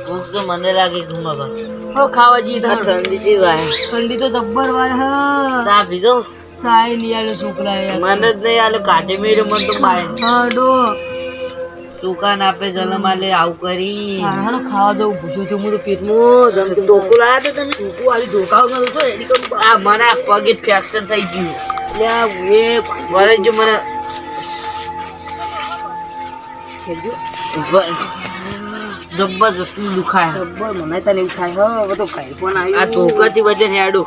ભૂખ તો મને લાગે ખાવા જઈએ ઠંડી થી વાય ઠંડી તો જબ્બર વાર હા ચા પીધો ચાય લઈ આવ્યો છોકરા મને જ નહીં આલે કાઢી મેળે મને તો બાય હા ડો સુકાન આપે જલમ આલે આવું કરી હા ખાવા જવું પૂછ્યું હતું હું તો પેટમાં જમતું ધોકું લાયા તો તમે ધોકું આવી ધોકાવ નતો તો એની કરું આ મને આ પગે ફ્રેક્ચર થઈ ગયું એટલે એ વરે જો મને જબરજસ્ત દુખાય જબ્બર મને તને એવું થાય હા હવે તો કઈ પણ આ આવ્યું ધોકાથી વજન હેડો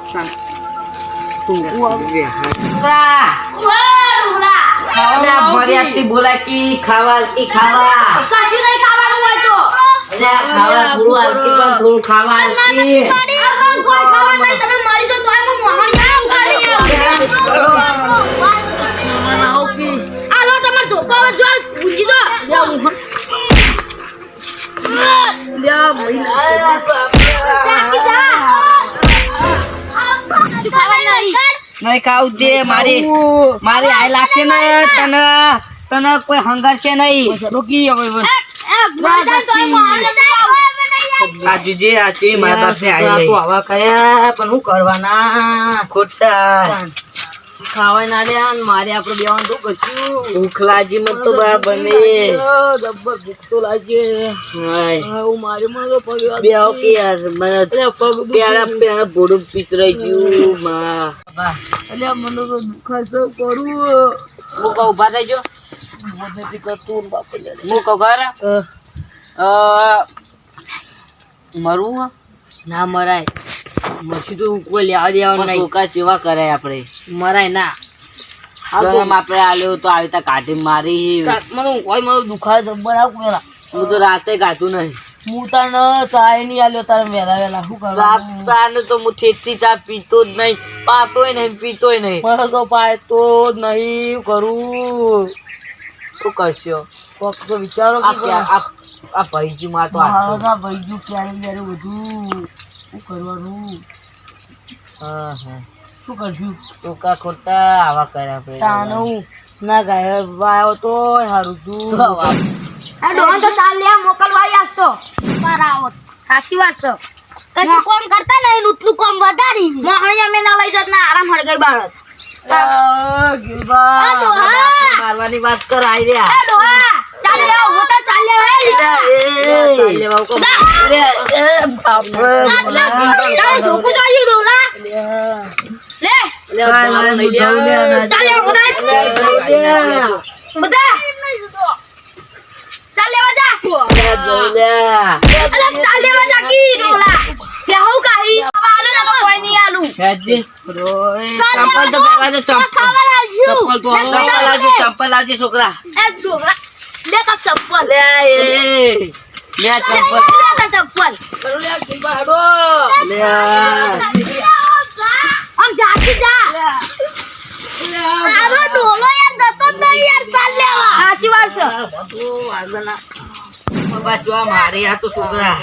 બોલા કી ખાવા કી ખાવા ખાવા થોડું આલકી પણ થોડું ખાવા આલકી નહીં ખાવું દે મારી આઈ લાગશે ને તને તને કોઈ હંગાર છે નહીં આજુ જે આ છે મારા પાસે આઈ આવા કયા પણ હું કરવાના ખોટા ખાવા ના દે મારે આપડે બેવાનું તો કશું ભૂખ લાગી મત તો બા બને જબ્બર ભૂખ તો લાગે હું મારે મને તો પગ બે કે યાર મને પેલા બોડું પીસરાઈ ગયું માં એટલે મને તો દુખાય છે કરું હું કહું ઉભા થઈ જો નથી કરતું બાપે હું કહું ઘર મરવું ના મરાય મરસી તો કોઈ લેવા દેવાનું નહીં સોકા ચેવા કરાય આપણે મરાય ના ગરમ આપણે આલ્યો તો આવી તા કાઢી મારી મને કોઈ મને દુખાય જબ્બર આવ પેલા હું તો રાતે ગાતું નહીં હું તાર ચાય નહીં આલ્યો તારે વહેલા શું કરવાનું ચા ને તો હું ઠેઠી ચા પીતો જ નહીં પાતોય નહીં પીતોય નહીં મને તો પાય તો જ નહીં કરું શું કરશો ફક્ત વિચારો આ ભાઈજી માં તો ભાઈજુ ક્યારે ક્યારે બધું શું કરવાનું શું કરશું ટોકા ખોટા આવા કર્યા આપણે તાનું ના ગાય વાયો તો સારું તું ડોન તો ચાલ લે મોકલવાઈ આસતો કરાવો સાચી વાત છે કશું કોમ કરતા નહીં ઉતલું કોમ વધારી મોહણી અમે ના લઈ જત ના આરામ હળગાઈ બાળત મારવાની વાત કર આઈ રહ્યા એ ડોહા ચાલ લે હોટા ચાલ લે ધોકું જોયું ડોલા લે ચાલ લે હોટા બધા ચાલ લેવા જા ચાલ લેવા જા કી ડોલા કે હું કાહી આલુ ના કોઈ નહીં આલુ ચંપલ તો પહેરવા દે ચંપલ લાવજે છોકરા એ ડોલા લે તા ચપ્પલ લે ચંપલ ચપ્પલ લે આમ જાતી જા તારો ડોલો યાર જતો જ નહીં યાર ચાલ લેવા સાચી વાત છે બાચવા મારી આ તો છોકરા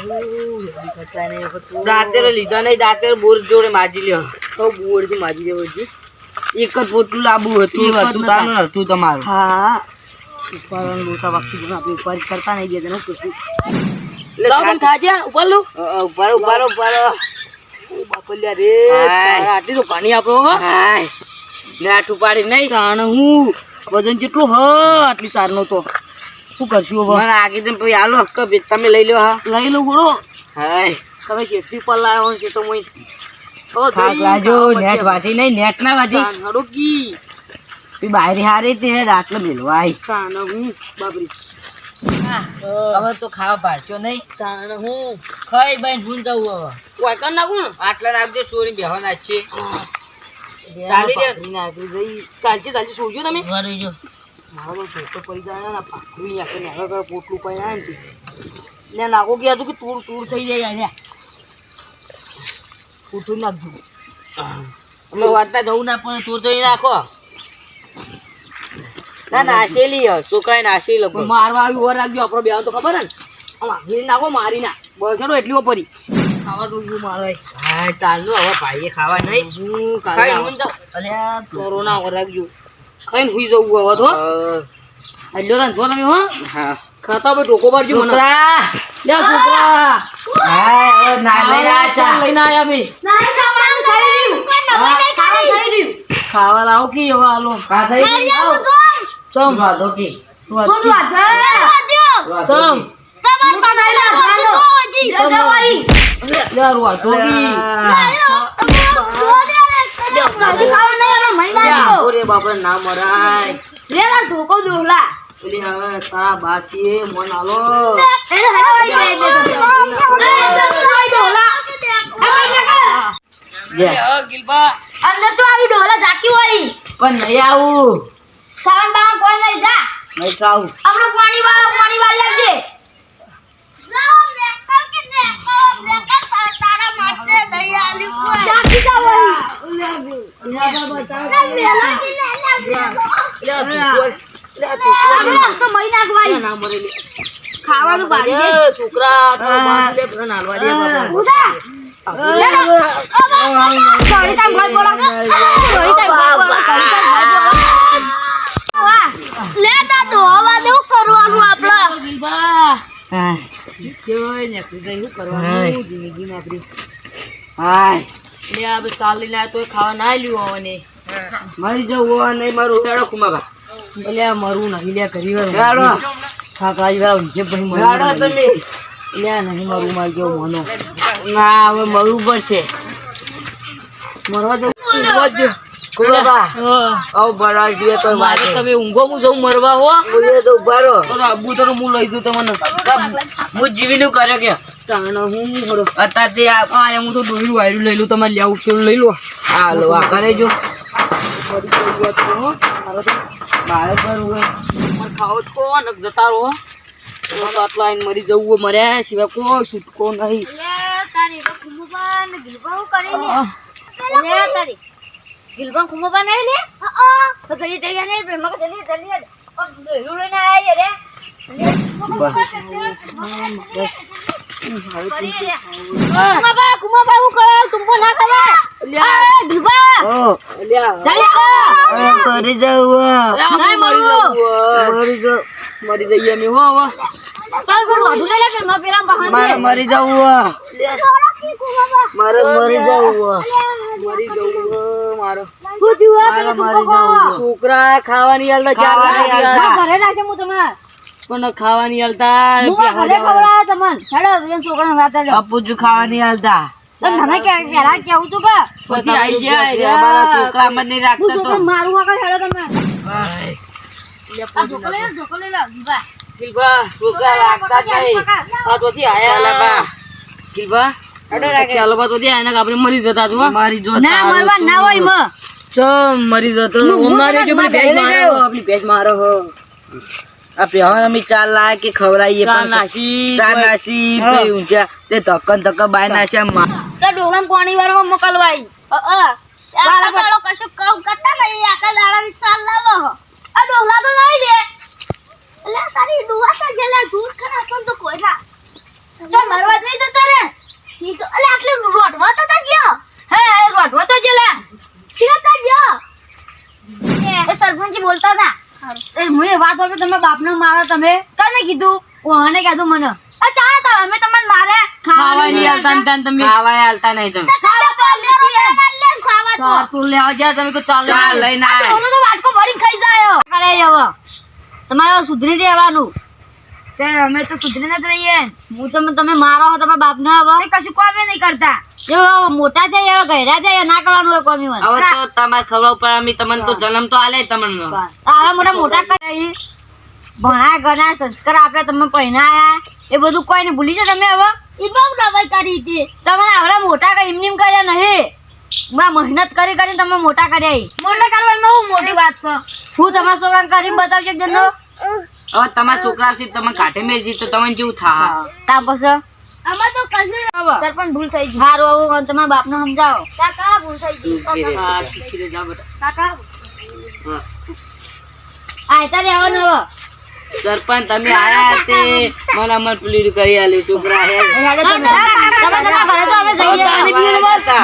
દાંતેરે લીધા નહીં દાંતેરે બોર જોડે માજી લ્યો તો બોર થી માજી દેવો છે એક જ પોટલું લાંબુ હતું તાનું હતું તમારું હા ઉપર લોટા વાકી ગુના આપણે ઉપર કરતા નહીં દે તને કશું એટલે લાવ ખાજે ઉપર લો ઉપર બાપલિયા રે આટલી તો ઘણી આપણો હાય નાઠું પાડી નહીં તાણ હું વજન કેટલું હ આટલી ચારનો તો શું કરશું હવે મને આગી તેમ પછી આલો કબે તમે લઈ લો હા લઈ લો ગોળો હાય તમે ખેતી પર લાવ્યો છે તો મોય થાક લાજો નેટ વાટી નહીં નેટ ના વાટી હડોકી તી બાયરી હારે તે રાતલે મેલવાય તાણ હું બાબરી હવે તો ખાવા પાડ્યો નહીં તાણ હું ખાઈ બાઈ ભૂલ જવું હવે કોઈ કર નાખું આટલા નાખજો ચોરી બેહવા નાખશે ચાલી દે ચાલશે સોજો તમે વળી જો મારો તો છોટો પડી જાય ને પાકડી નાખે ને પોટલું પડી આવે ને નાખો કે હતું કે તૂર થઈ જાય યાર ઉઠું નાખજો અમે વાતના જવું ના પણ તું તો નાખો ના નાશેલી છોકરાએ નાશી લગો મારવા આવી ઓર રાખજો આપણો બેવાનો તો ખબર ને આમ આગળ નાખો મારી ના બસ એટલી પરી ખાવા તો મારે હા ચાલુ હવે ભાઈએ ખાવા નહીં હું ખાઈ કાલે ઊંઘ જાઉં. અલ્યા કોરોના વરાગજો ખાઈને હુઈ જવું હવે તો આલ્યો તને જો તમે હો હા ખાતા બે ટોકો બારજો મને છોકરા લે છોકરા હા હવે ના લઈને આ ચા લઈને આયા બે નાઈ જવાનું થઈ રહ્યું કોઈ નવું નહીં કરી ખાવા લાવો કે હવે હાલો કા થઈ નાઈ ગઈ આવું તો ચમ વાદો કી કોણ વાગે ચમ તમાર તો નહીં લાગવાનો જજવાઈ લે રૂવા તો કી ઓરે બાપા ના મરાય ઓલી હવે તારા બાસીએ મન આલો લે ગિલબા અંદર તો આવી ડોલા જાકી હોય પણ નહીં આવું સાવન બાવન કોઈ નહીં જા નહીં ખાવું આપણે પાણી વાળી આવજે તારા માટે દઈ આલી કોઈ જાકી જા વળી તો મહી નાખવાય ના મરેલી ખાવાનું બાકી દે છોકરા તો બાસલે ભણ હાલવા દે બાપા ઉડા સોરી તામ ભાઈ બોલા સોરી તામ ભાઈ બોલા લે તા તો આવા દેવું કરવાનું આપણે ગિલબા હા કેવાય ને કીધું શું હાય. કરવાનું જિંદગીમાં આપણી હાય લે આ બે ચાલ લઈને આયા તોય ખાવા ના લ્યું આવને મરી જવું હોય નહીં મારું હેડો કુમાબા એટલે આ મરવું નહીં લે કરી વાર હેડો થાક લાગી વાર ઊંઘે પછી હેડો તમે લે નહીં મરવું માં ગયો મનો ના હવે મરવું પડશે મરવા દે કુમાબા આવ બરાબર છે તો મારે વાગે તમે ઊંઘો હું જઉં મરવા હો બોલ્યો તો ઉભા રહો તો આબુ તો હું લઈ જઉં તમને હું જીવીનું કર્યો કે તાણ હું હરો અત્યારથી આ આ હું તો દોરી વાયરું લઈ લઉં તમારે લેવું પેલું લઈ લો હાલો આ કરે જો મારે કરવું હોય મારે ખાવો જ કો ને જતા રહો તો આટલા આઈને મરી જવું હોય મર્યા સિવાય કોઈ છૂટકો નહીં લે તારી તો ખુમુબા ને ગિલબા હું કરી લે લે તારી ગિલબા ખુમુબા નહીં લે તો જલ્દી જલ્દી ને મગ જલ્દી જલ્દી और लूले ना आए रे कुमाबा હું કરે તુમકો ના ખબર લ્યા ગિલબા ઓ અલ્યા મરી જવું નહીં મરી જઈએ અમે હો હવે ચાલ કર વાડુ લે લે માં પેલા બહાર મારે મરી જવું મારે મરી જવું મરી જવું મારો હું જીવા મારે મરી જવું છોકરા ખાવાની હાલતા ચાર ખાવાની વાગ્યા. હાલતા. ઘરે રાખે હું તમાર પણ ખાવાની હાલતા હું ઘરે ખવડાવ તમન હેડો એ છોકરાને વાત હેડો અપુજુ ખાવાની હાલતા તમ મને કે પેલા કેવું તું કે પછી આઈ મારા જાય છોકરા મને નહીં હું રાખતા તો છોકરા મારું હાકર હેડો તમે હાય. આ ધોકો લે ગીબા ગિલબા છોકરા રાખતા જ નહીં આ તોથી આયા બા. ગિલબા ચાલો બા તોથી આયા ને આપણે મરી જતા છો મારી જો ના મરવા ના હોય મ ચમ મરી જતો અમારે જો પેલી ભેંસ મારો આપણી ભેંસ મારો હો આ પહેવાન અમે ચાર લાયા કે ખવડાવીએ ચા પણ નાસી ચાર નાસી પછી ઊંચા તે ધક્કન બાય નાસ્યા તો ડોલમ પાણી વાળમાં મોકલવાઈ આખા દાડો કશું કામ કરતા નહીં આખા દાડાની ચાલ લાવો આ ડોલા તો લઈ લે એટલે તારી ડુવા તો જેલા દૂધ ખરા પણ તો કોઈ ના તો મરવા દઈ જતો રે સીધો એટલે આટલે રોટવા તો ગયો હે રોટવા તો જેલા સીધો તો ગયો એ સરપંચ બોલતા હતા એ મુએ વાત હોય તમે બાપને મારો તમે કને કીધું ઓને કીધું મને આ ચાલે તો અમે તમને મારે ખાવાની હાલતા ને તાન તમે ખાવાય હાલતા નહીં તમે ખાવા તો લે ખાવા તો તું લેવા જાય તમે તો ચાલ ચાલ લઈને આય. ઓલો તો વાટકો ભરીને ખાઈ જાય કરે હવે તમારે સુધરી રહેવાનું તે અમે તો સુધરીને જ રહીએ હું તમે મારો હો તમારા બાપને હવે કશું કામે નહીં કરતા જો મોટા થાય એવા ગયરા થાય ના કરવાનું હોય કોમી વન હવે તો તમારે ખબર ઉપર અમે તમને તો જન્મ તો આલે તમને આવા મોટા કરે ભણા ગણા સંસ્કાર આપે તમે પહેરાયા એ બધું કોઈને ભૂલી છે તમે હવે એ બહુ દવાઈ કરી હતી તમે આવડા મોટા કરી એમ કર્યા નહીં મહેનત કરી કરીને તમે મોટા કર્યા મોટા કરવામાં હું મોટી વાત છે હું તમારા છોકરાને કરીને બતાવજો જનો હવે તમારા છોકરા છે તમે કાઢે મેળજી તો તમને જેવું થા તા પછી આમાં તો કશું સરપંચ ભૂલ થઈ ગઈ હારું આવું તમારા બાપને સમજાવો કાકા ભૂલ થઈ ગઈ હા શીખી લે જા બેટા કાકા હા. આયતા રહેવાનું હવે સરપંચ તમે આયા તે મને પેલી કરી આલી છોકરા હે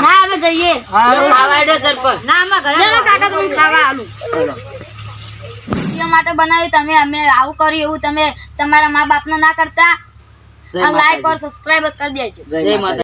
ના અમે જઈએ હારું ખાવાડો સરપંચ ના અમે ઘરે કાકા તમને ખાવા આલું માટે બનાવ્યું તમે અમે આવું કર્યું એવું તમે તમારા મા બાપને ના કરતા જય લાઈક માતાજી. और सब्सक्राइब कर देજો જય માતા